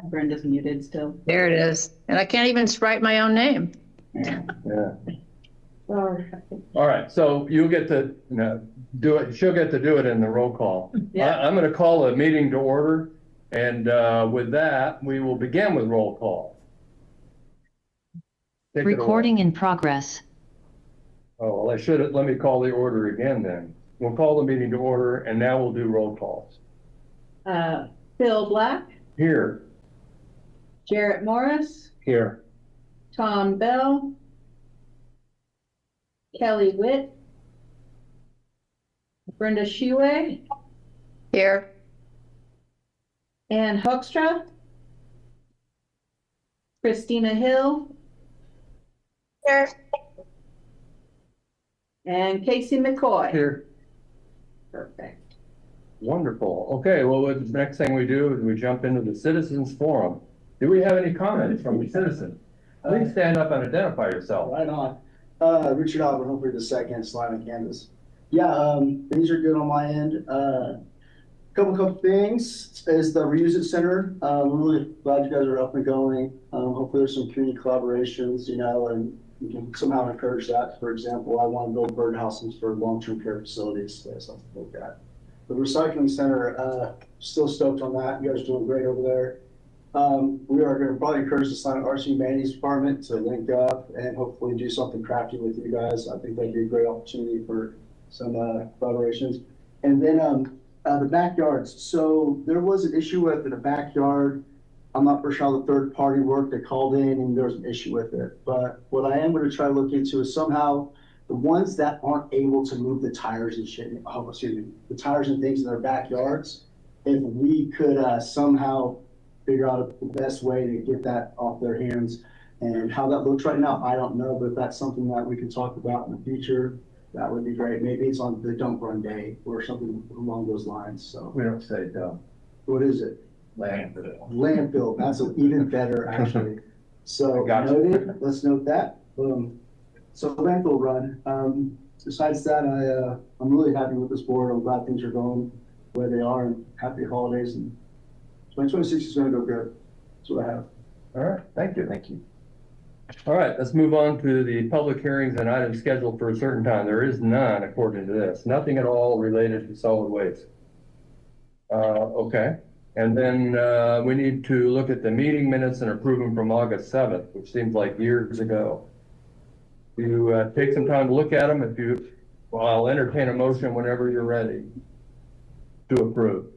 Brenda's muted still. There it is. And I can't even write my own name. Yeah. All All right, so you'll get to do it. She'll get to do it in the roll call. Yeah. I'm going to call a meeting to order, and with that, we will begin with roll call. Take Recording in progress. Oh, well, let me call the order again then. We'll call the meeting to order, and now we'll do roll calls. Phil Black. Here. Jarrett Morris. Here. Tom Bell. Kelly Witt. Brenda Shue. Here. Ann Hoekstra. Christina Hill. Here. And Casey McCoy. Here. Perfect. Wonderful. Okay, well, the next thing we do is we jump into the citizens forum. Do we have any comments from the citizens? Please stand up and identify yourself. Right on. Richard Albert, hopefully the second slide on canvas. Yeah, things are good on my end. Couple things is the Reuse It Center. I'm really glad you guys are up and going. Hopefully there's some community collaborations, and you can somehow encourage that. For example, I want to build birdhouses for long-term care facilities, so something like that. The recycling center, still stoked on that. You guys are doing great over there. We are going to probably encourage the Silent Arts and Humanities Department to link up and hopefully do something crafty with you guys. I think that'd be a great opportunity for some collaborations. And then the backyards. So there was an issue with the backyard. I'm not for sure how the third party worked. They called in and there was an issue with it. But what I am going to try to look into is somehow the ones that aren't able to move the tires and shit, the tires and things in their backyards, if we could somehow figure out the best way to get that off their hands. And how that looks right now, I don't know, but if that's something that we can talk about in the future, that would be great. Maybe it's on the dump run day or something along those lines. So We don't say dump. what is it? Landfill. Landfill. That's even better, actually. So noted. Let's note that. So landfill run. Besides that, I'm really happy with this board. I'm glad things are going where they are, and happy holidays. And 2026 is going to go good. That's what I have. All right, thank you. Thank you. All right, let's move on to the public hearings and items scheduled for a certain time. There is none according to this. Nothing at all related to solid waste. Okay. And then we need to look at the meeting minutes and approve them from August 7th, which seems like years ago. You take some time to look at them. Well, I'll entertain a motion whenever you're ready to approve.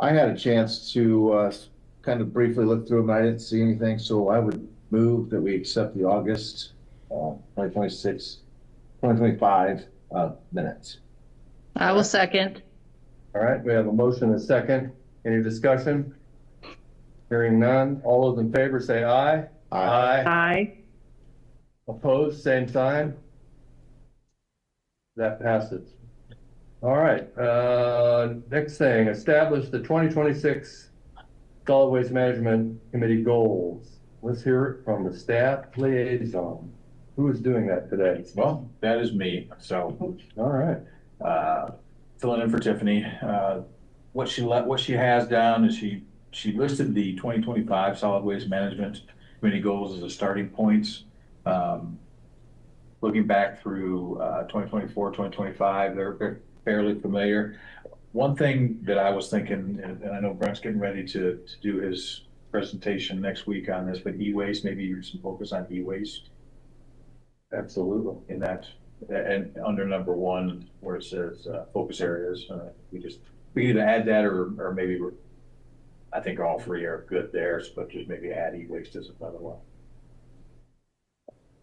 I had a chance to kind of briefly look through them. I didn't see anything, so I would move that we accept the August 2025 minutes. I will second. All right, we have a motion and a second. Any discussion? Hearing none. All those in favor say aye. Aye. Aye. Opposed, same sign. That passes. All right, next thing, establish the 2026 Solid Waste Management Committee goals. Let's hear it from the staff liaison. Who is doing that today? Well, that is me. So, all right. Filling in for Tiffany. What she has down is she listed the 2025 Solid Waste Management Committee goals as a starting points. Looking back through 2024, 2025, they're fairly familiar. One thing that I was thinking, and I know Brent's getting ready to do his presentation next week on this, but e-waste, maybe some focus on e-waste. Absolutely. In that, and under number 1, where it says focus areas, we either add that or maybe I think all 3 are good there, but just maybe add e-waste as another one.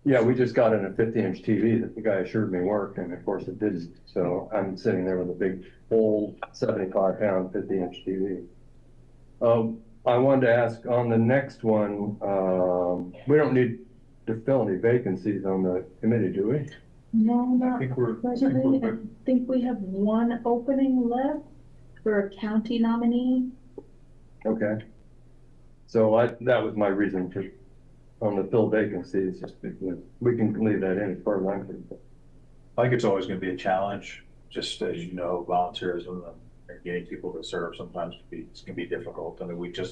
Yeah, we just got in a 50-inch TV that the guy assured me worked, and of course it didn't. So I'm sitting there with a big old 75-pound 50-inch TV. I wanted to ask on the next one, we don't need to fill any vacancies on the committee, do we? No, not I think we're presently. I good. think we have one opening left for a county nominee. Okay. So that was my reason for on the fill vacancies, just because we can leave that in as far as I'm concerned. I think it's always going to be a challenge, just as you know, volunteerism, and getting people to serve sometimes can be difficult. I mean, I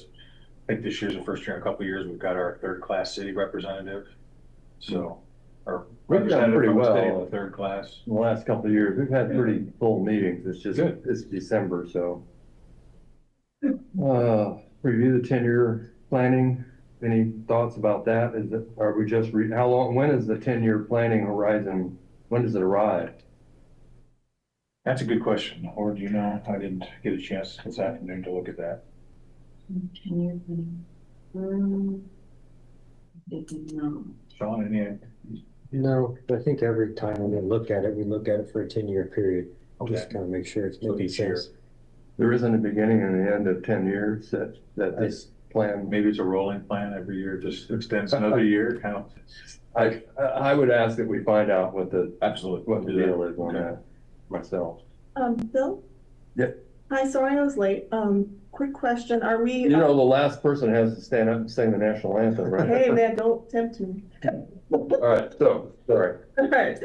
think this year's the first year in a couple of years, we've got our third class city representative. So, our We've done representative pretty from the state well. in the third class. In the last couple of years, we've had Yeah. pretty full meetings. It's just, Good. it's December, so. Review the 10-year planning. Any thoughts about that? Are we just, how long, when is the 10-year planning horizon? When does it arrive? That's a good question. Or do you know? I didn't get a chance this afternoon to look at that. 10-year planning. Didn't know. Sean, any? No, I think every time we look at it, we look at it for a 10-year period. Just Okay. kind of make sure it's So making each year. sense. There isn't a beginning and an end of 10 years that this plan. Maybe it's a rolling plan every year, just extends another year, kind of. I would ask that we find out what the Absolutely. deal is on that myself. Bill? Yep. Hi, sorry I was late. Quick question, are we? You know, the last person has to stand up and sing the national anthem, right? Hey, man, don't tempt me. All right, so, sorry. All right.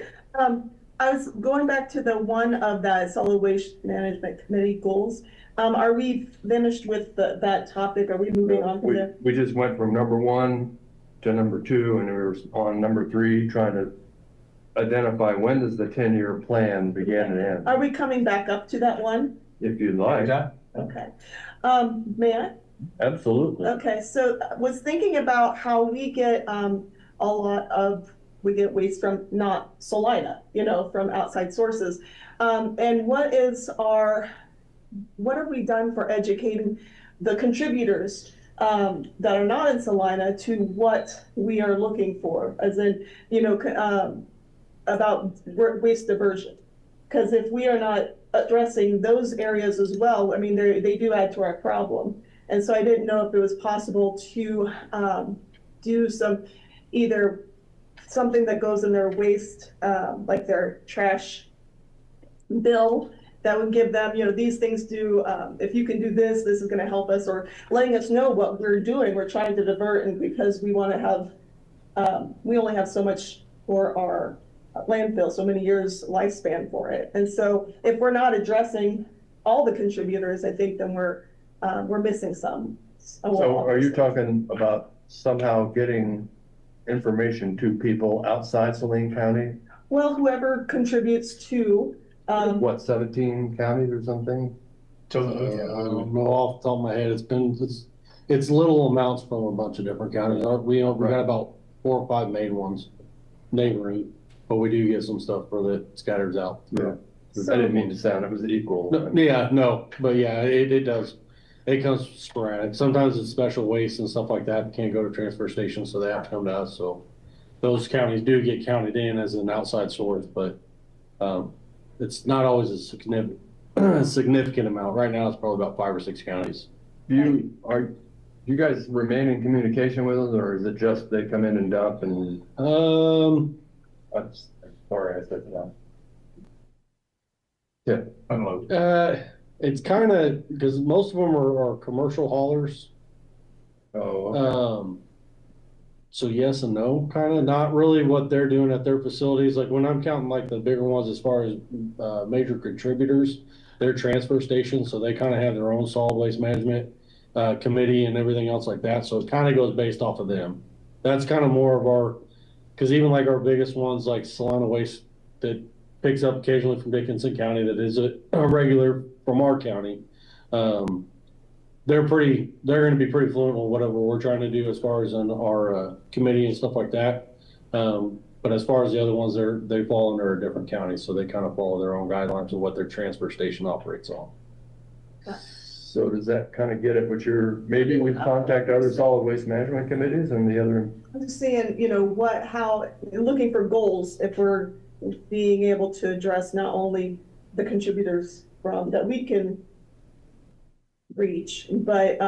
I was going back to the one of the solid waste management committee goals. Are we finished with that topic? Are we moving on from there? We just went from number 1 to number 2, and we were on number 3, trying to identify when does the 10-year plan begin and end, Are we coming back up to that one? if you'd like. Okay. May I? Absolutely. Okay, so I was thinking about how we get we get waste from not Salina, from outside sources. And what have we done for educating the contributors that are not in Salina to what we are looking for, as in, about waste diversion? Because if we are not addressing those areas as well, I mean, they do add to our problem. And so I didn't know if it was possible to do either something that goes in their waste, like their trash bill, that would give them, these things do, if you can do this, this is going to help us, or letting us know what we're doing. We're trying to divert, and because we want to have, we only have so much for our landfill, so many years lifespan for it. And so if we're not addressing all the contributors, I think then we're missing some. So are you talking about somehow getting information to people outside Saline County? Well, whoever contributes to, What, 17 counties or something? I don't know off the top of my head. It's little amounts from a bunch of different counties. We got about 4 or 5 main ones neighboring, but we do get some stuff for that scatters out. Yeah. I didn't mean to sound, it was equal. But yeah, it does. It comes sporadic. Sometimes it's special waste and stuff like that. Can't go to transfer stations, so they have to come to us. So those counties do get counted in as an outside source, but it's not always a significant amount. Right now, it's probably about 5 or 6 counties. Do you guys remain in communication with us, or is it just they come in and dump and? Sorry, I said that. Yeah. Unload. It's kind of, because most of them are commercial haulers. Oh, okay. So yes and no, kind of not really what they're doing at their facilities. Like when I'm counting like the bigger ones as far as major contributors, they're transfer stations, so they kind of have their own solid waste management committee and everything else like that. So it kind of goes based off of them. That's kind of more of our, because even like our biggest ones like Salina Waste that picks up occasionally from Dickinson County, that is a regular from our county. They're going to be pretty fluent on whatever we're trying to do as far as in our committee and stuff like that. But as far as the other ones, they fall under a different county, so they kind of follow their own guidelines of what their transfer station operates on. So does that kind of get at what maybe we contact other solid waste management committees and the other? I'm just saying, looking for goals, if we're being able to address not only the contributors that we can reach, but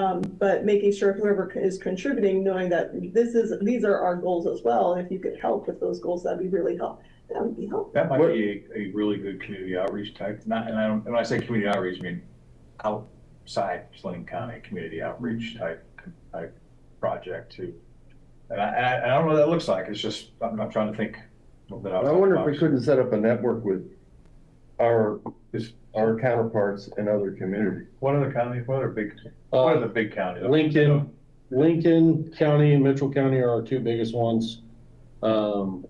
making sure whoever is contributing, knowing that these are our goals as well. And if you could help with those goals, that would be helpful. That might be a really good community outreach type. When I say community outreach, I mean outside Saline County community outreach type project too. And I don't know what that looks like. It's just I'm trying to think a little bit outside. I wonder if we couldn't set up a network with our our counterparts in other communities. What other counties, what are the big counties? Lincoln County and Mitchell County are our two biggest ones. Ottawa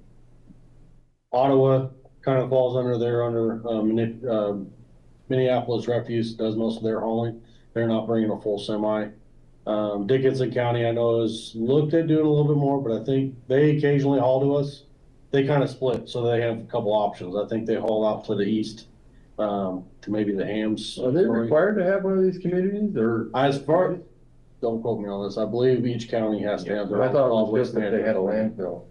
kind of falls under there, Minneapolis Refuse does most of their hauling. They're not bringing a full semi. Dickinson County, I know, has looked at doing a little bit more, but I think they occasionally haul to us. They kind of split, so they have a couple options. I think they haul out to the east, to maybe the Hams. Are they required to have one of these communities, or? As far, don't quote me on this, I believe each county has to have their own. I thought it was just that they had a landfill.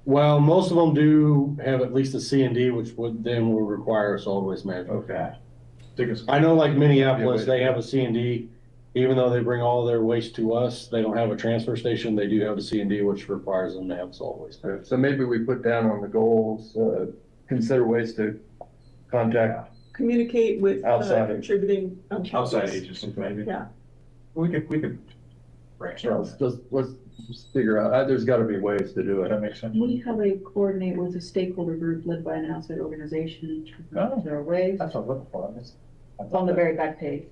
Well, most of them do have at least a C and D, which would require a solid waste management. Okay. I know like Minneapolis, they have a C and D, even though they bring all their waste to us, they don't have a transfer station, they do have a C and D, which requires them to have solid waste. So maybe we put down on the goals, consider ways to contact. Communicate with Outside. contributing. Outside agencies, maybe. Yeah. We could brainstorm. Let's figure out, there's gotta be ways to do Does that it. make sense? We have a coordinate with a stakeholder group led by an outside organization. Oh. There are ways. That's what I'm looking for. It's on the very back page.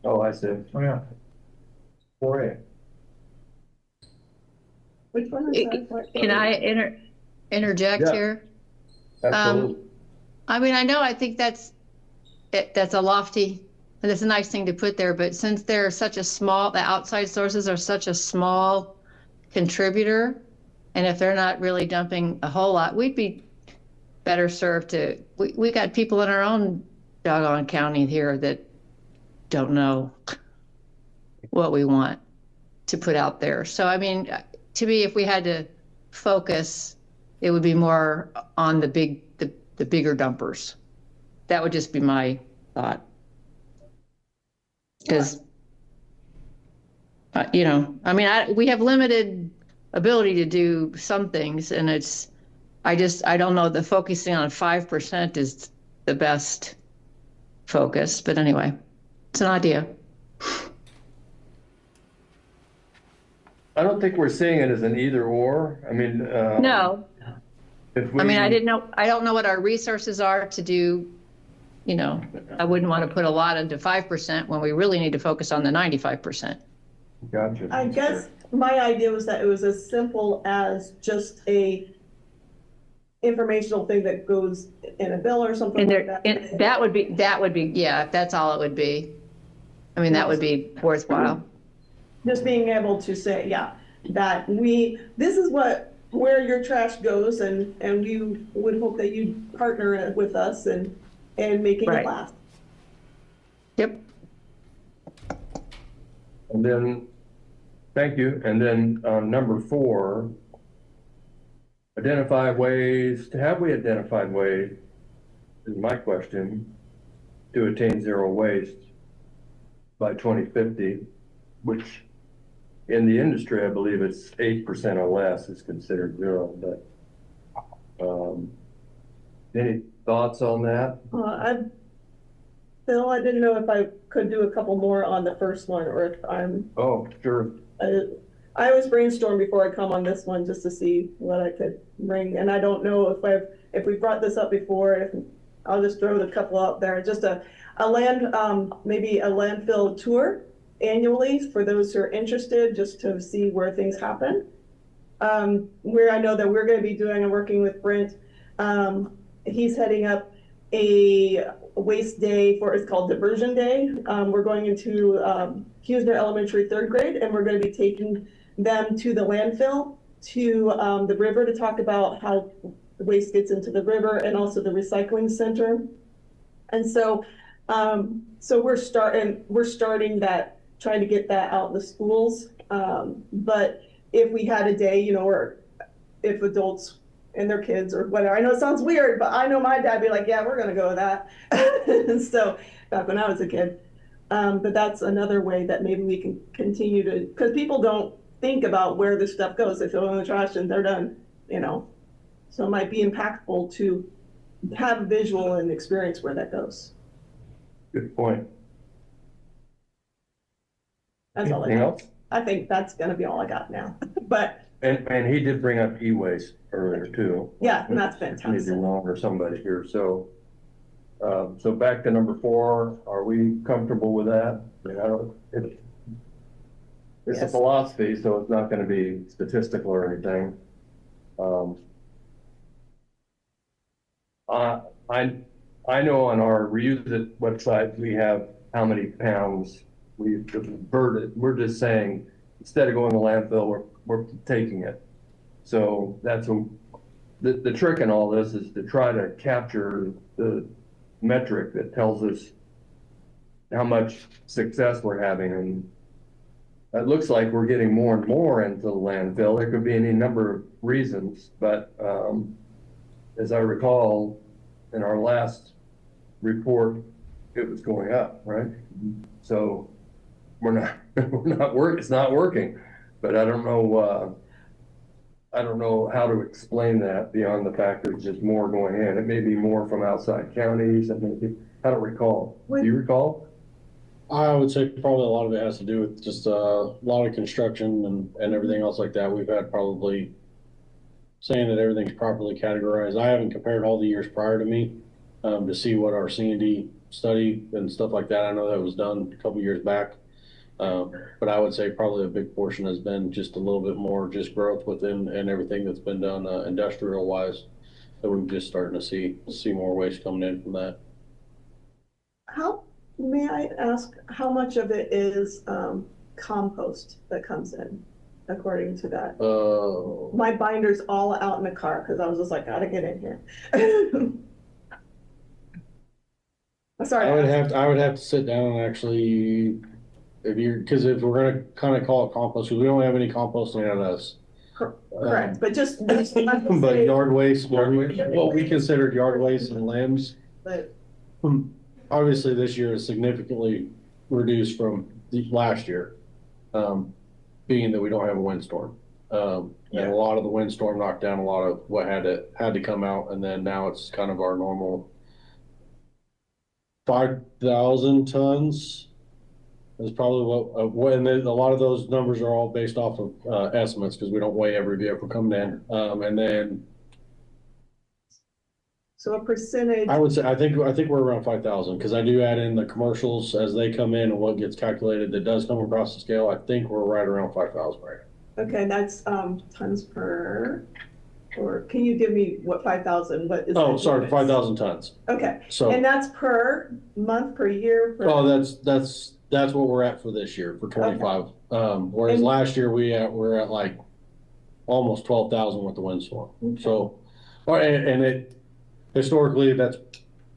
Oh, I see. Oh, yeah. 4A. Which one is that? Can I interject Yeah. here? Absolutely. I mean, I think that's a lofty, and it's a nice thing to put there, but since they're such a small, the outside sources are such a small contributor, and if they're not really dumping a whole lot, we'd be better served to, we got people in our own doggone county here that don't know what we want to put out there. So, I mean, to me, if we had to focus, it would be more on the bigger dumpers. That would just be my thought. Because, I mean, we have limited ability to do some things, and I don't know that focusing on 5% is the best focus, but anyway, it's an idea. I don't think we're seeing it as an either or. I mean, No, if we, I mean, I don't know what our resources are to do, I wouldn't want to put a lot into 5% when we really need to focus on the 95%. Gotcha. I guess my idea was that it was as simple as just a informational thing that goes in a bill or something And like that. and that would be, yeah, if that's all it would be. I mean, that would be worthwhile. Just being able to say, yeah, that this is where your trash goes, and we would hope that you partner with us and making Right. it last. Yep. And then, thank you. And then number 4, have we identified ways, is my question, to attain zero waste by 2050, which in the industry, I believe it's 8% or less is considered zero, but any thoughts on that? Phil, I didn't know if I could do a couple more on the first one, or if Oh, sure. I always brainstorm before I come on this one just to see what I could bring, and I don't know if we brought this up before. I'll just throw the couple out there. Just maybe a landfill tour annually for those who are interested, just to see where things happen. Where I know that we're going to be doing and working with Brent. He's heading up a waste day it's called Diversion Day. We're going into Hughesner Elementary 3rd grade, and we're going to be taking them to the landfill, to the river, to talk about how the waste gets into the river, and also the recycling center. And so we're starting that, trying to get that out in the schools. But if we had a day, or if adults and their kids or whatever, I know it sounds weird, but I know my dad be like, yeah, we're gonna go with that. So back when I was a kid. But that's another way that maybe we can continue to, because people don't think about where this stuff goes. They throw it in the trash and they're done, So it might be impactful to have a visual and experience where that goes. Good point. That's all I Anything got. else? I think that's gonna be all I got now. But And he did bring up e-waste earlier too. yeah, and that's Maybe fantastic. wrong or somebody here. So So back to number 4, are we comfortable with that? I mean, it's a Yes. philosophy, so it's not gonna be statistical or anything. I know on our Reuse It website, we have how many pounds we've diverted. We're just saying, instead of going to landfill, we're taking it. So that's the trick in all this is to try to capture the metric that tells us how much success we're having. And it looks like we're getting more and more into the landfill. There could be any number of reasons, but as I recall, in our last report, it was going up, right? So it's not working, but I don't know how to explain that beyond the fact that it's just more going in. It may be more from outside counties. I don't recall. Do you recall? I would say probably a lot of it has to do with just a lot of construction and everything else like that. We've had probably saying that everything's properly categorized. I haven't compared all the years prior to me to see what our C&D study and stuff like that. I know that was done a couple years back. But I would say probably a big portion has been just a little bit more just growth within and everything that's been done industrial wise, that we're just starting to see more waste coming in from that. May I ask, how much of it is compost that comes in, according to that? My binder's all out in the car, because I was just like, gotta get in here. I'm sorry. I would have to sit down and actually, because if we're gonna kind of call it compost, because we don't have any composting at us. Correct, but just. But yard waste, what we considered yard waste and limbs. But Obviously, this year is significantly reduced from last year, being that we don't have a windstorm. And a lot of the windstorm knocked down a lot of what had to come out, and then now it's kind of our normal 5,000 tons is probably what, and then a lot of those numbers are all based off of estimates because we don't weigh every vehicle coming in, and then. So a percentage. I would say, I think we're around 5,000 because I do add in the commercials as they come in and what gets calculated that does come across the scale. I think we're right around 5,000 right now. Okay, that's tons per, or can you give me what 5,000, what is? Oh, sorry, 5,000 tons. Okay, So. and that's per month, per year? Oh, that's what we're at for this year, for 25. Okay. Whereas last year we're at like almost 12,000 with the windstorm. Okay. So, and it, historically, that's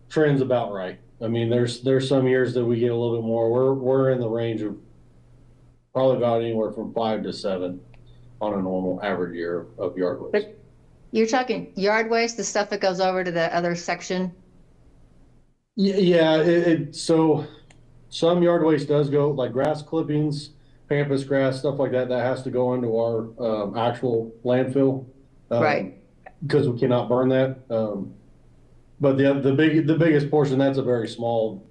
trends about right. I mean, there's some years that we get a little bit more. We're in the range of probably about anywhere from 5 to 7 on a normal average year of yard waste. But you're talking yard waste, the stuff that goes over to the other section? Yeah. So some yard waste does go, like grass clippings, pampas grass, stuff like that. That has to go into our actual landfill, Right? Because we cannot burn that. But the biggest portion, that's a very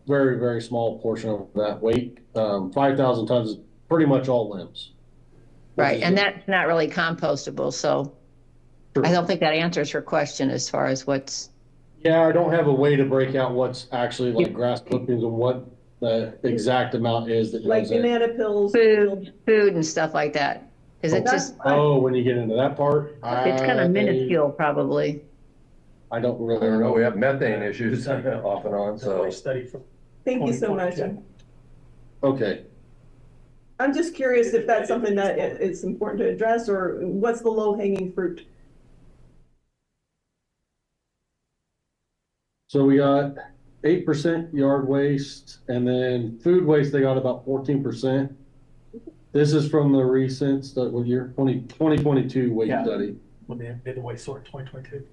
very small portion of that weight. 5,000 tons is pretty much all limbs. Right, and that's not really compostable, so True. I don't think that answers her question as far as what's. Yeah, I don't have a way to break out what's actually like grass clippings and what the exact amount is that like goes in. banana peels. Food and stuff like that. Is it just? Oh, when you get into that part, It's kind of minuscule, probably. I don't I don't know. We have methane issues off and on, so. Thank you so much. Okay. I'm just curious if that's something that is important to address, or what's the low hanging fruit? So we got 8% yard waste, and then food waste, they got about 14%. This is from the recent study, what year? 2022 weight study. When they did the waste sort in 2022.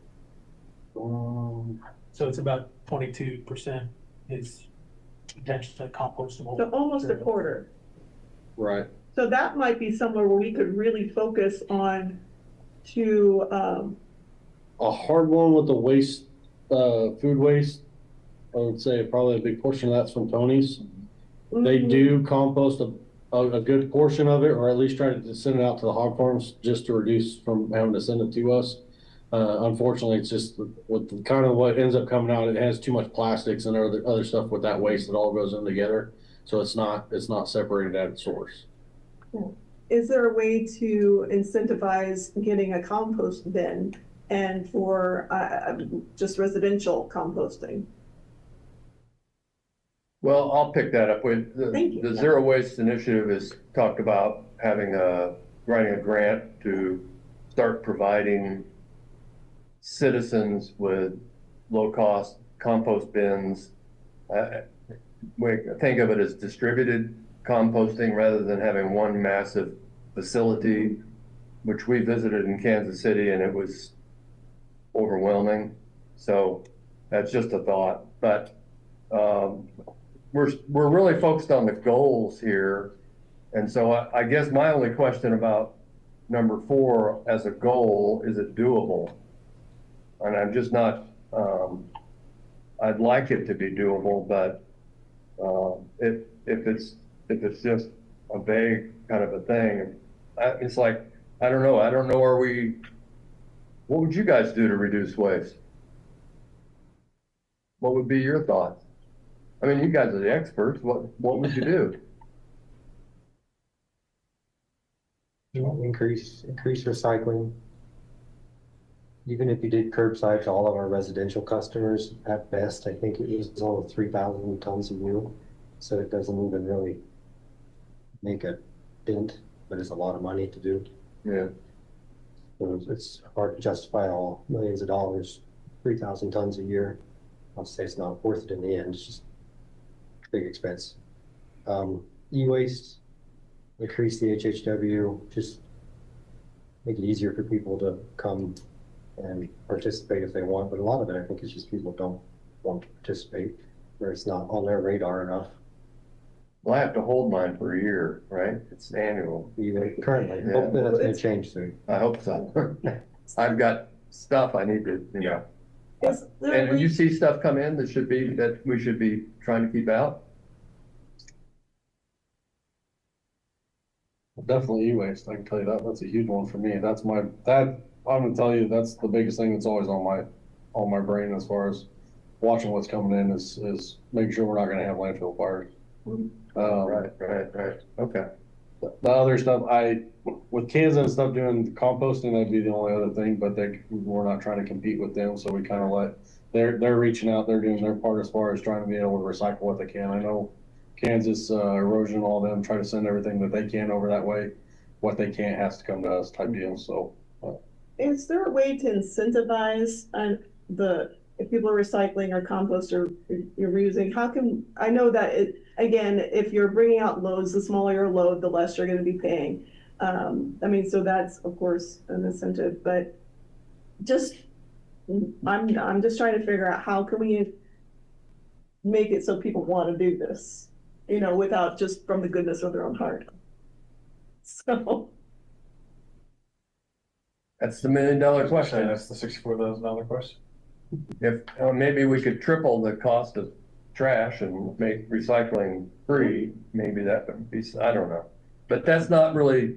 Um, So it's about 22% is potentially compostable. So almost a quarter. right. So that might be somewhere where we could really focus on to, A hard one with the waste, food waste, I would say probably a big portion of that's from Tony's. They do compost a good portion of it, or at least try to send it out to the hog farms just to reduce from having to send it to us. Unfortunately, it's just with the, kind of what ends up coming out, it has too much plastics and other stuff with that waste that all goes in together. So it's not separated at its source. Is there a way to incentivize getting a compost bin and for just residential composting? Well, I'll pick that up with Thank you. the Zero Waste Initiative has talked about writing a grant to start providing citizens with low-cost compost bins. We think of it as distributed composting rather than having one massive facility, which we visited in Kansas City, and it was overwhelming. So that's just a thought. But we're really focused on the goals here. And so I guess my only question about number 4 as a goal, is it doable? And I'm just not, I'd like it to be doable, but if it's just a vague kind of a thing, it's like, I don't know, what would you guys do to reduce waste? What would be your thoughts? I mean, you guys are the experts. What would you do? Increase recycling. Even if you did curbside to all of our residential customers, at best, I think it was only 3,000 tons a year. So it doesn't even really make a dent, but it's a lot of money to do. Yeah. So it's hard to justify all millions of dollars, 3,000 tons a year. I'll say it's not worth it in the end. It's just a big expense. E-waste, increase the HHW, just make it easier for people to come and participate if they want. But a lot of it, I think, is just people don't want to participate, or it's not on their radar enough. Well, I have to hold mine for a year, right? It's annual. Currently, Yeah. hopefully that's going to change soon. I hope so. I've got stuff I need to, Is there a And way- you see stuff come in that we should be trying to keep out? Definitely e-waste. I can tell you that. That's a huge one for me. I'm gonna tell you, that's the biggest thing that's always on my brain as far as watching what's coming in is making sure we're not gonna have landfill fires. Right. Okay. The other stuff, with Kansas and stuff doing composting, that'd be the only other thing, but we're not trying to compete with them, so we kind of they're reaching out, they're doing their part as far as trying to be able to recycle what they can. I know Kansas, erosion, all them try to send everything that they can over that way. What they can't has to come to us type deal, so. Is there a way to incentivize if people are recycling or compost or you're reusing? I know that again, if you're bringing out loads, the smaller your load, the less you're going to be paying. So that's of course an incentive, but I'm just trying to figure out how can we make it so people want to do this, without just from the goodness of their own heart. So. That's the $1 million question. That's the $64,000 question. If maybe we could triple the cost of trash and make recycling free, maybe that would be, I don't know. But that's not really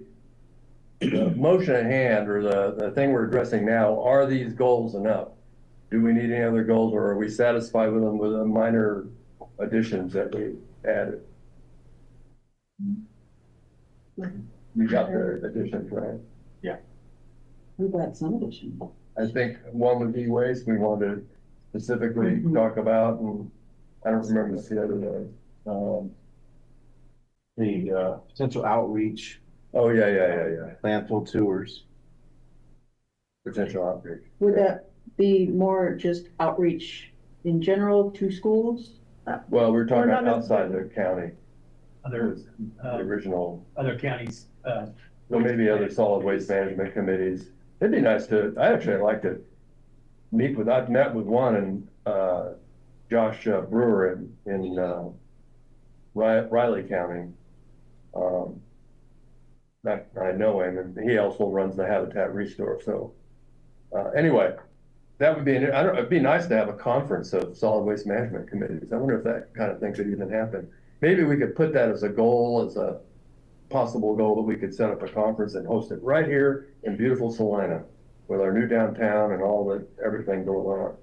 the motion at hand or the thing we're addressing now. Are these goals enough? Do we need any other goals, or are we satisfied with them with the minor additions that we added? You got the additions, right? We've got some addition. I think one would be waste we wanted to specifically talk about, and I don't remember the other one. The potential outreach, Oh, yeah. landfill tours. Potential outreach. Would that be more just outreach in general to schools? Well, we're talking Or not outside the county, Other, the original, other counties, well, maybe other solid waste management committees. It'd be nice I'd like to I've met with one and, Josh Brewer in Riley County. I know him, and he also runs the Habitat Restore. So anyway, that would be it'd be nice to have a conference of solid waste management committees. I wonder if that kind of thing could even happen. Maybe we could put that as a goal, as a possible goal, that we could set up a conference and host it right here in beautiful Salina. with our new downtown and all the, everything going on.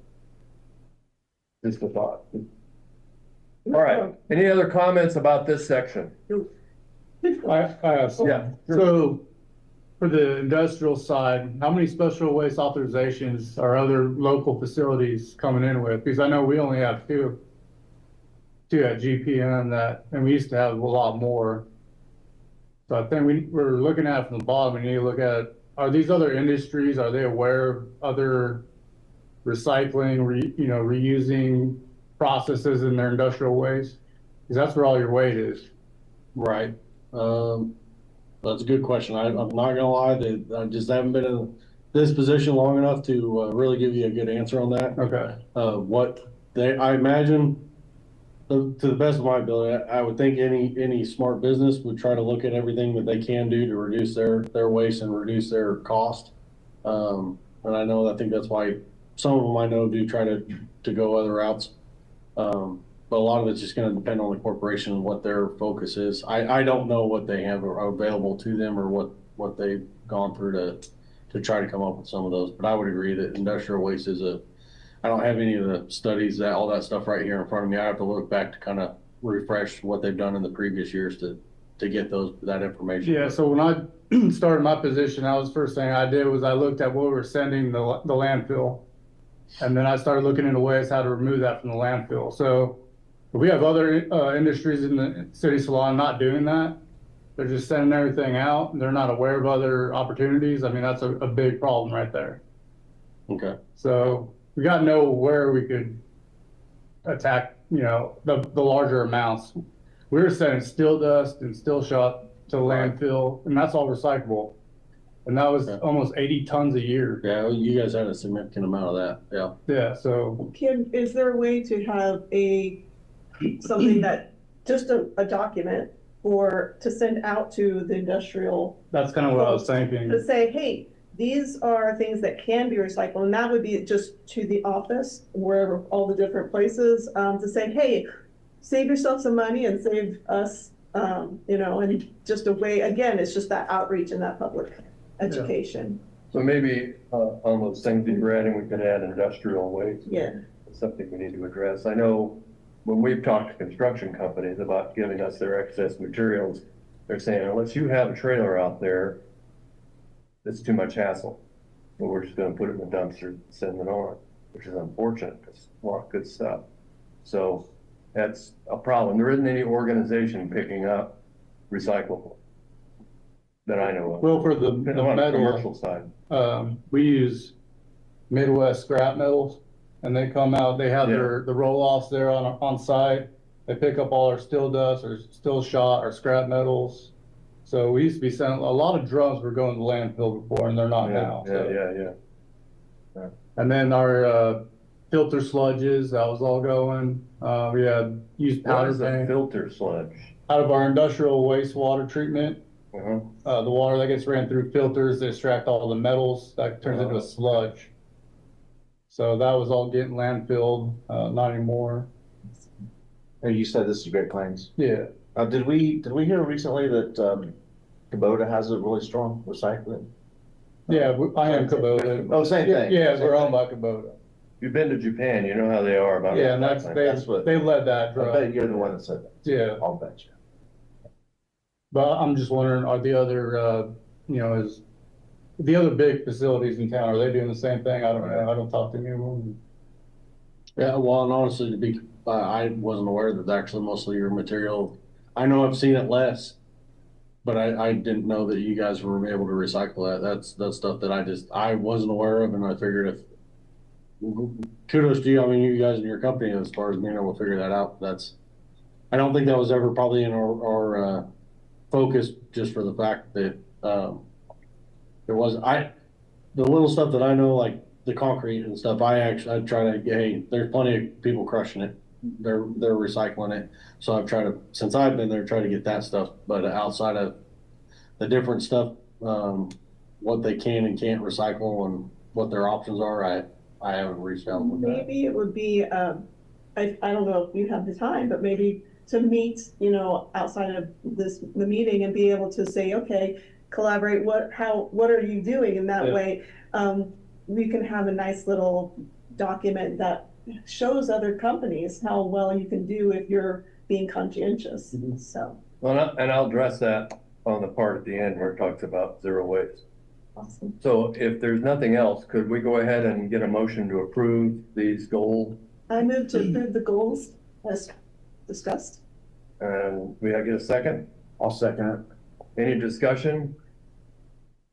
Just a thought. All right, any other comments about this section? I have some. Yeah, sure. So for the industrial side, how many special waste authorizations are other local facilities coming in with? Because I know we only have two at GPM that, and we used to have a lot more. So I think we're looking at it from the bottom, and you need to look at, are these other industries, are they aware of other recycling, reusing processes in their industrial waste? Because that's where all your weight is. Right. That's a good question. I'm not gonna lie, that I just haven't been in this position long enough to really give you a good answer on that. Okay. I imagine, to the best of my ability, I would think any smart business would try to look at everything that they can do to reduce their waste and reduce their cost. And I think that's why some of them I know do try to go other routes. But a lot of it's just going to depend on the corporation and what their focus is. I don't know what they have available to them or what they've gone through to try to come up with some of those. But I would agree that industrial waste is I don't have any of the studies, all that stuff right here in front of me. I have to look back to kind of refresh what they've done in the previous years to get that information. Yeah, so when I started my position, that was the first thing I did was I looked at what we were sending the landfill. And then I started looking into ways how to remove that from the landfill. So if we have other industries in the city salon not doing that, they're just sending everything out and they're not aware of other opportunities. I mean, that's a big problem right there. Okay. So we got to know where we could attack, the larger amounts. We were sending steel dust and steel shot to the landfill, and that's all recyclable. And that was almost 80 tons a year. Yeah, you guys had a significant amount of that. Yeah. Yeah. So Kim, is there a way to have something that, just a document to send out to the industrial? That's kind of what I was thinking. To say, hey, these are things that can be recycled, and that would be just to the office, wherever, all the different places, to say, hey, save yourself some money and save us, and just a way, again, it's just that outreach and that public education. So maybe on those things that you're adding, we could add industrial waste. Yeah. It's something we need to address. I know when we've talked to construction companies about giving us their excess materials, they're saying, unless you have a trailer out there, it's too much hassle. But we're just gonna put it in the dumpster and send it on, which is unfortunate because it's a lot of good stuff. So that's a problem. There isn't any organization picking up recyclable that I know of. Well, for the On the metal, commercial side. we use Midwest scrap metals, and they come out, they have the roll-offs there on site. They pick up all our steel dust or steel shot or scrap metals. So we used to be sending, a lot of drums were going to landfill before, and they're not now. Yeah. And then our filter sludges, that was all going. We had used powder tank. Filter sludge? Out of our industrial wastewater treatment. The water that gets ran through filters, they extract all the metals, that turns into a sludge. So that was all getting landfilled, not anymore. And you said this is Great Plains. Yeah. Did we hear recently that Kubota has a really strong recycling? Yeah, I am Kubota. Oh, same thing. Yeah, we're owned by Kubota. You've been to Japan, you know how they are about it. Yeah, and they led that I drug. bet you're the one that said that. Yeah. I'll bet you. But I'm just wondering, are the other, is the other big facilities in town, are they doing the same thing? I don't know. I don't talk to anyone. Yeah, well, and honestly, I wasn't aware that actually mostly your material, I know I've seen it less, but I didn't know that you guys were able to recycle that. That's stuff that I wasn't aware of, and I figured kudos to you. I mean, you guys in your company, as far as being able to figure that out, I don't think that was ever probably in our focus, just for the fact that there was the little stuff that I know, like the concrete and stuff. I try to, hey, there's plenty of people crushing it. They're recycling it. So I've tried to, since I've been there, try to get that stuff. But outside of the different stuff, what they can and can't recycle and what their options are, I haven't reached out with that. Maybe it would be, I don't know if you have the time, but maybe to meet, outside of the meeting and be able to say, okay, collaborate, what are you doing? And that Yeah. way, we can have a nice little document that shows other companies how well you can do if you're being conscientious, so. Well, and I'll address that on the part at the end where it talks about zero waste. Awesome. So if there's nothing else, could we go ahead and get a motion to approve these goals? I move to approve the goals as discussed. And we get a second? I'll second it. Any discussion?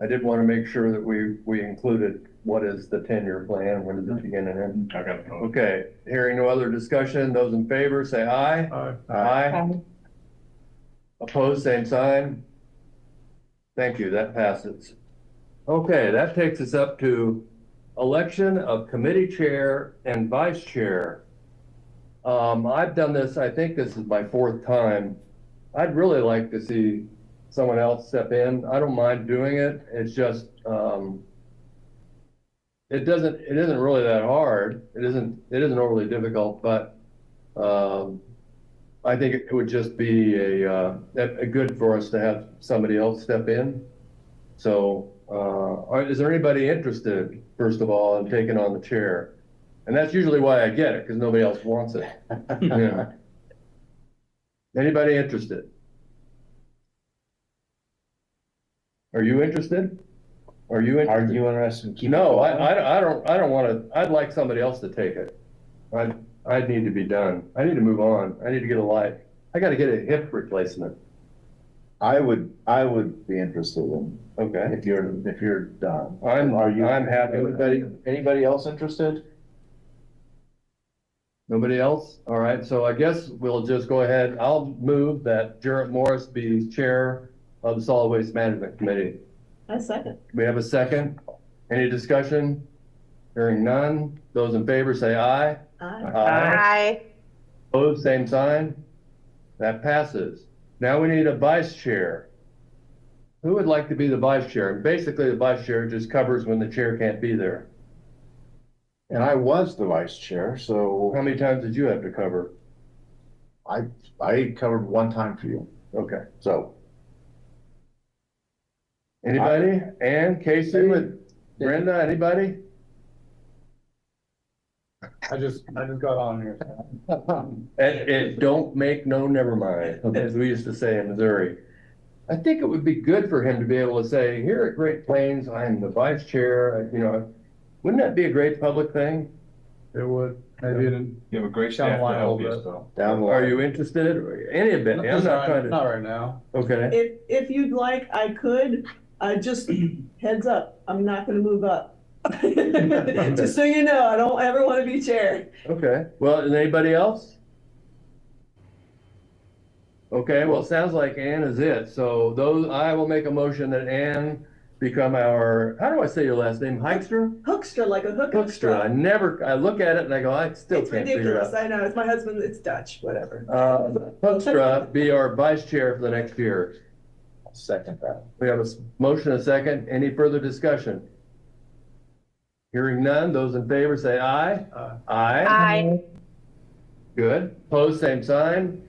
I did want to make sure that we included what is the 10-year plan, when does it begin and end? I got it. Okay, hearing no other discussion, those in favor say aye. Aye. Opposed, same sign. Thank you, that passes. Okay, that takes us up to election of committee chair and vice chair. I've done this, I think this is my 4th time. I'd really like to see someone else step in. I don't mind doing it. It's just, it isn't really that hard. It isn't overly difficult, but, I think it would just be a good for us to have somebody else step in. So, is there anybody interested, first of all, in taking on the chair? And that's usually why I get it, because nobody else wants it. Yeah. Anybody interested? Are you interested? Are you interested? Are you interested in keeping? No, I don't want to. I'd like somebody else to take it. I need to be done. I need to move on. I need to get a life. I got to get a hip replacement. I would be interested in, Okay. if you're done. I'm happy with that. Anybody else interested? Nobody else? All right, so I guess we'll just go ahead. I'll move that Jarrett Morris be chair of the Solid Waste Management Committee. I second. We have a second. Any discussion? Hearing none. Those in favor say aye. Aye. Opposed, same sign. That passes. Now we need a vice chair. Who would like to be the vice chair? Basically, the vice chair just covers when the chair can't be there. And I was the vice chair, so How many times did you have to cover? I covered one time for you. Okay. So Anybody? Ann, Casey, Brenda, anybody? I just got on here. And don't make no never mind, as we used to say in Missouri. I think it would be good for him to be able to say, here at Great Plains, I'm the vice chair, wouldn't that be a great public thing? It would, maybe in. You have a great Down the staff to line a help you, little bit. so. down the Are line. you interested? Any of it? I'm not trying to. Not right now. Okay, If you'd like, I could, just heads up, I'm not gonna move up. Just so you know, I don't ever wanna be chair. okay. Well, is anybody else? Okay, well, it sounds like Ann is it. So I will make a motion that Ann become our, how do I say your last name? Hikester? Hoekstra, like a hook Hoekstra. I look at it and I go, I still It's can't figure it ridiculous, out. I know, it's my husband, it's Dutch, whatever. Hoekstra be our vice chair for the next year. I'll second that. We have a motion, a second. Any further discussion? Hearing none, those in favor say aye. Aye. Good. Opposed, same sign.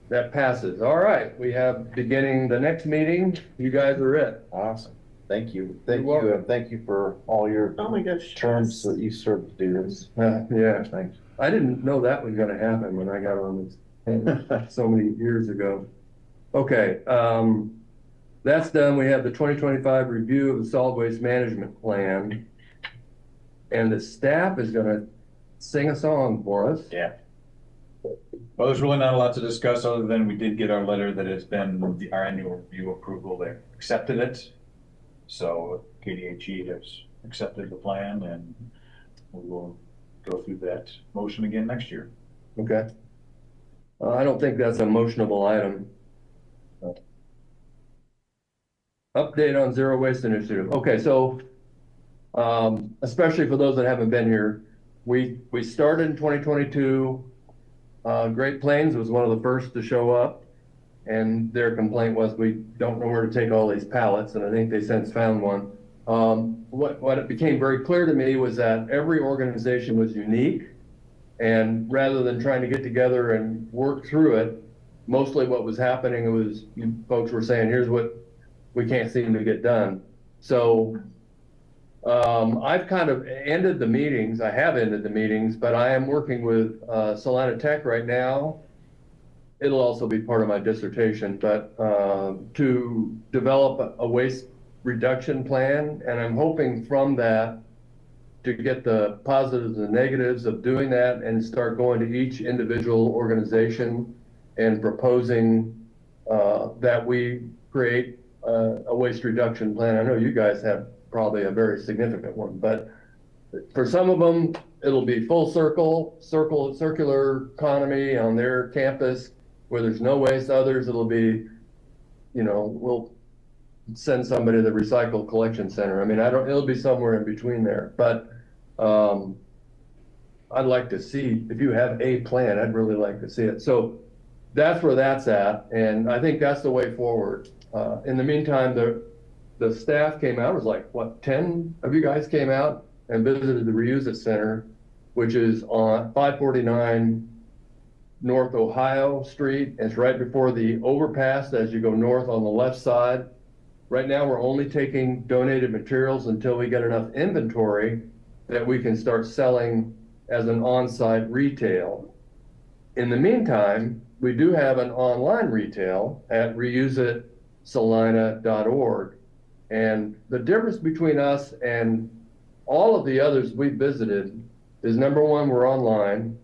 That passes. All right, we have beginning the next meeting. You guys are it. Awesome. Thank you. You're Thank welcome. you. And thank you for all your Oh my gosh. terms that you served to do this. Yeah, Thanks. I didn't know that was gonna happen when I got on this so many years ago. Okay, that's done. We have the 2025 review of the solid waste management plan. And the staff is gonna sing a song for us. Yeah. Well, there's really not a lot to discuss other than we did get our letter that it's been our annual review approval. They accepted it. So KDHE has accepted the plan and we will go through that motion again next year. Okay. I don't think that's a motionable item. Update on zero waste initiative. Okay, so especially for those that haven't been here, we started in 2022. Great Plains was one of the first to show up, and their complaint was we don't know where to take all these pallets, and I think they since found one. What it became very clear to me was that every organization was unique, and rather than trying to get together and work through it, mostly what was happening was folks were saying, here's what we can't seem to get done. So I've kind of ended the meetings. I have ended the meetings, but I am working with Salina Tech right now. It'll also be part of my dissertation, but to develop a waste reduction plan. And I'm hoping from that to get the positives and negatives of doing that and start going to each individual organization and proposing that we create a waste reduction plan. I know you guys have probably a very significant one, but for some of them, it'll be full circular economy on their campus where there's no waste. Others, it'll be, we'll send somebody to the recycle collection center. I mean, it'll be somewhere in between there, but I'd like to see, if you have a plan, I'd really like to see it. So that's where that's at. And I think that's the way forward. In the meantime, the staff came out. It was like, what, 10 of you guys came out and visited the Reuse It Center, which is on 549 North Ohio Street. It's right before the overpass as you go north on the left side. Right now, we're only taking donated materials until we get enough inventory that we can start selling as an on-site retail. In the meantime, we do have an online retail at reuseitsalina.org. And the difference between us and all of the others we visited is, number one, we're online.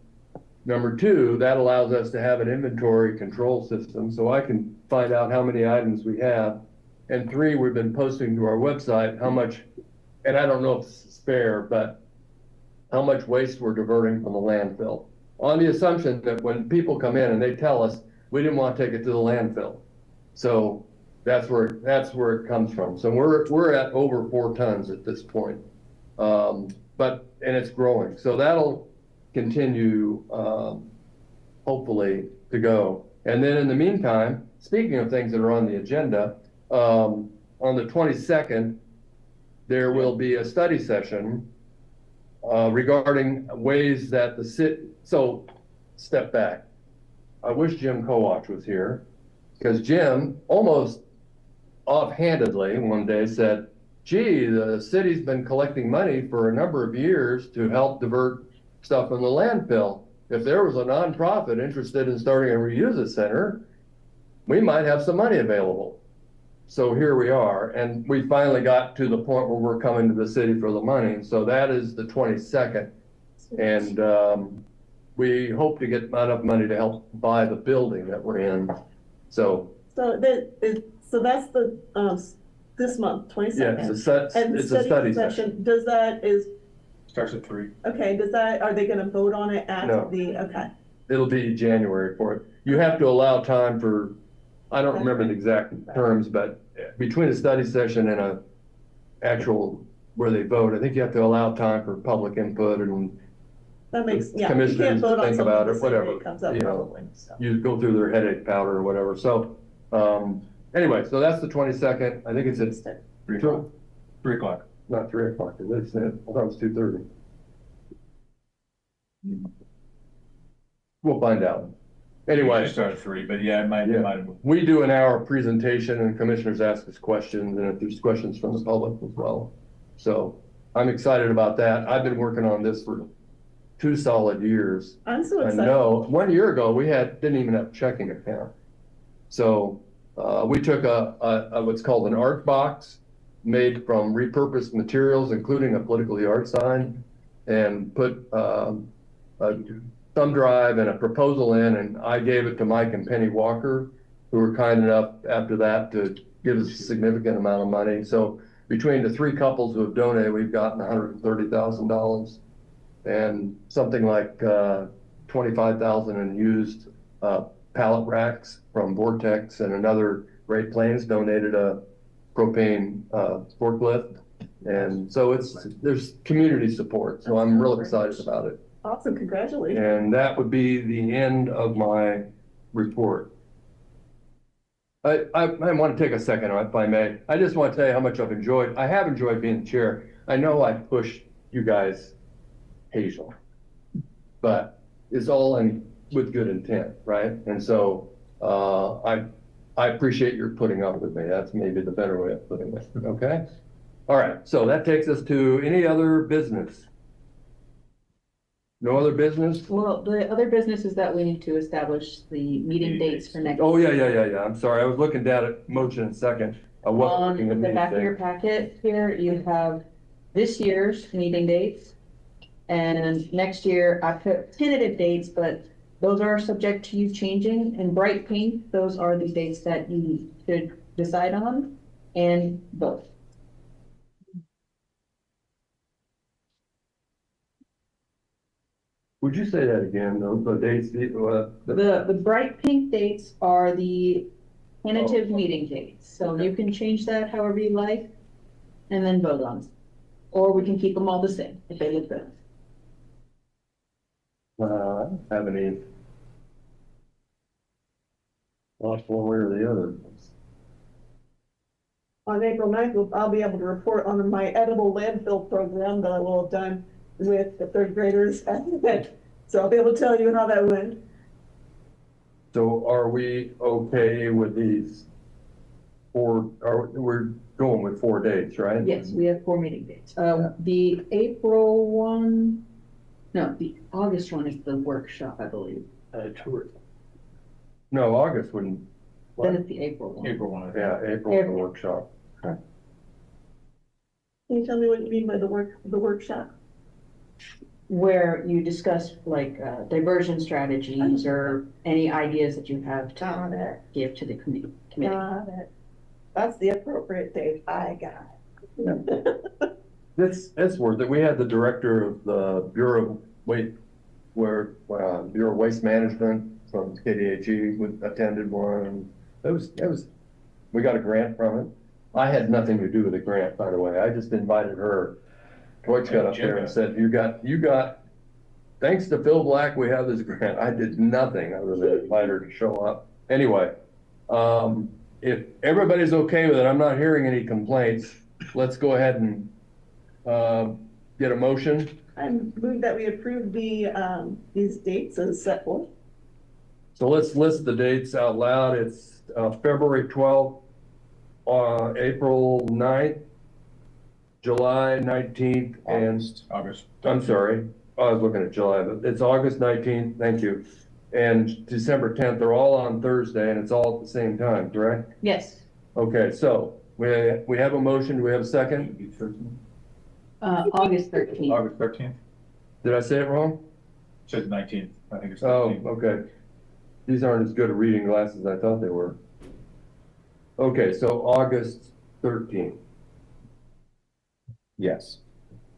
Number two, that allows us to have an inventory control system so I can find out how many items we have. And three, we've been posting to our website how much, and I don't know if this is fair, but how much waste we're diverting from the landfill, on the assumption that when people come in and they tell us, we didn't want to take it to the landfill. So that's where it comes from. So we're at over 4 tons at this point, and it's growing. So that'll continue, hopefully, to go. And then in the meantime, speaking of things that are on the agenda, on the 22nd, there will be a study session regarding ways that the city. So step back. I wish Jim Kowach was here, because Jim almost offhandedly one day said, gee, the city's been collecting money for a number of years to help divert stuff from the landfill. If there was a nonprofit interested in starting a reuse it center, we might have some money available. So here we are, and we finally got to the point where we're coming to the city for the money. So that is the 22nd, and we hope to get enough money to help buy the building that we're in. So that's the this month, 22nd. Yeah, it's a study session. Does that Starts at 3. Okay, are they gonna vote on it at No. okay. It'll be January for it. You have to allow time for, I don't remember the exact terms, but between a study session and a actual where they vote, I think you have to allow time for public input and That makes, yeah, you commissioners can't vote on think something about the it, same whatever, day it comes up you know. probably, so. you go through their headache powder or whatever. So anyway, so that's the 22nd. I think it's at 3 o'clock. 3 o'clock. not 3 o'clock. I thought it was 2:30. We'll find out. Anyway. It started at 3, but yeah, it might have. We do an hour presentation and commissioners ask us questions, and if there's questions from the public as well. So I'm excited about that. I've been working on this for 2 solid years. I'm so I excited. know, 1 year ago, we didn't even have a checking account. So we took a what's called an art box made from repurposed materials, including a political yard sign, and put a thumb drive and a proposal in, and I gave it to Mike and Penny Walker, who were kind enough after that to give us a significant amount of money. So between the 3 couples who have donated, we've gotten $130,000 and something like 25,000 in used pallet racks from Vortex, and another Great Plains donated a propane forklift. And so there's community support. So I'm real excited about it. Awesome, congratulations. And that would be the end of my report. I want to take a second, if I may. I just want to tell you how much I have enjoyed being the chair. I know I push you guys occasionally, but it's all with good intent, right? And so I I appreciate your putting up with me. That's maybe the better way of putting it, okay? All right, so that takes us to any other business? No other business? Well, the other business is that we need to establish the meeting dates for next. Oh, yeah. I'm sorry. I was looking down at motion and second. I wasn't On looking at the back of your meeting packet here, you have this year's meeting dates. And next year, I put tentative dates, but those are subject to you changing. In bright pink, those are the dates that you should decide on, and both. Would you say that again, the dates, The bright pink dates are the tentative meeting dates, so you can change that however you like, and then vote on it. Or we can keep them all the same, if they look good. I don't have any. Lost one way or the other. On April 9th, I'll be able to report on my edible landfill program that I will have done with the third graders. So I'll be able to tell you how that went. So are we okay with these we're going with 4 dates, right? Yes, we have 4 meeting dates. The April one, no, the August one is the workshop, I believe. Tourism. No, August wouldn't. Then it's the April one. April 1. Yeah, April the workshop. Can you tell me what you mean by the workshop? Where you discuss like diversion strategies or any ideas that you have Got to it. give to the committee. Got it. That's the appropriate date. I got it. That's worth it. We had the director of the Bureau of Waste Management from KDHE attended one. It was, we got a grant from it. I had nothing to do with the grant, by the way. I just invited her. Deutsch got up there and said, you got, thanks to Phil Black, we have this grant. I did nothing other than invite her to show up. Anyway, if everybody's okay with it, I'm not hearing any complaints. Let's go ahead and get a motion. I move that we approve these dates as set forth. So let's list the dates out loud. It's February 12th, April 9th, July 19th, and August. I'm sorry, I was looking at July, but it's August 19th, thank you. And December 10th, they're all on Thursday and it's all at the same time, correct? Yes, Okay, so we have a motion, do we have a second? August 13th. August 13th? Did I say it wrong? Said 19th. I think it's Oh, 13th. okay. These aren't as good at reading glasses as I thought they were. Okay, so August 13th. Yes.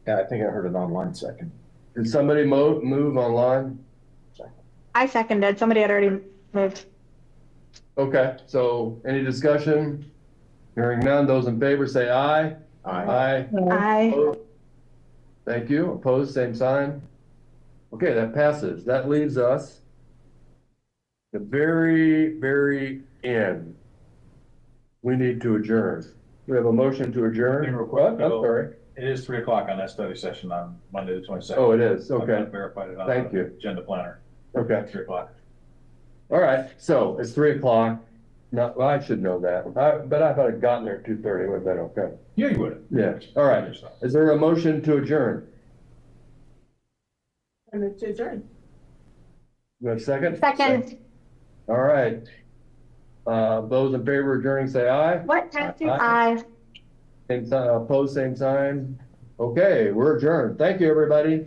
Yeah, I think I heard an online second. Did somebody move online? I seconded. Somebody had already moved. Okay, so any discussion? Hearing none, those in favor say aye. Aye. Aye. Thank you. Opposed, same sign. Okay, that passes. That leaves us the very, very end. We need to adjourn. We have a motion to adjourn. Real quick, What? I'm Bill. sorry. It is 3 o'clock on that study session on Monday, the 22nd. Oh, it is. I've Okay. verified it on Thank the you. agenda planner. Okay. 3 o'clock. All right. So it's 3 o'clock. Not, well, I should know that. But I thought I'd gotten there at 2:30. Would have been okay. Yeah, you would. Yeah. All right. Is there a motion to adjourn? I move to adjourn. You have a second? Second. All right. Those in favor of adjourning say aye. What? Aye. Aye. Same sign, opposed, same sign. Okay, we're adjourned. Thank you, everybody.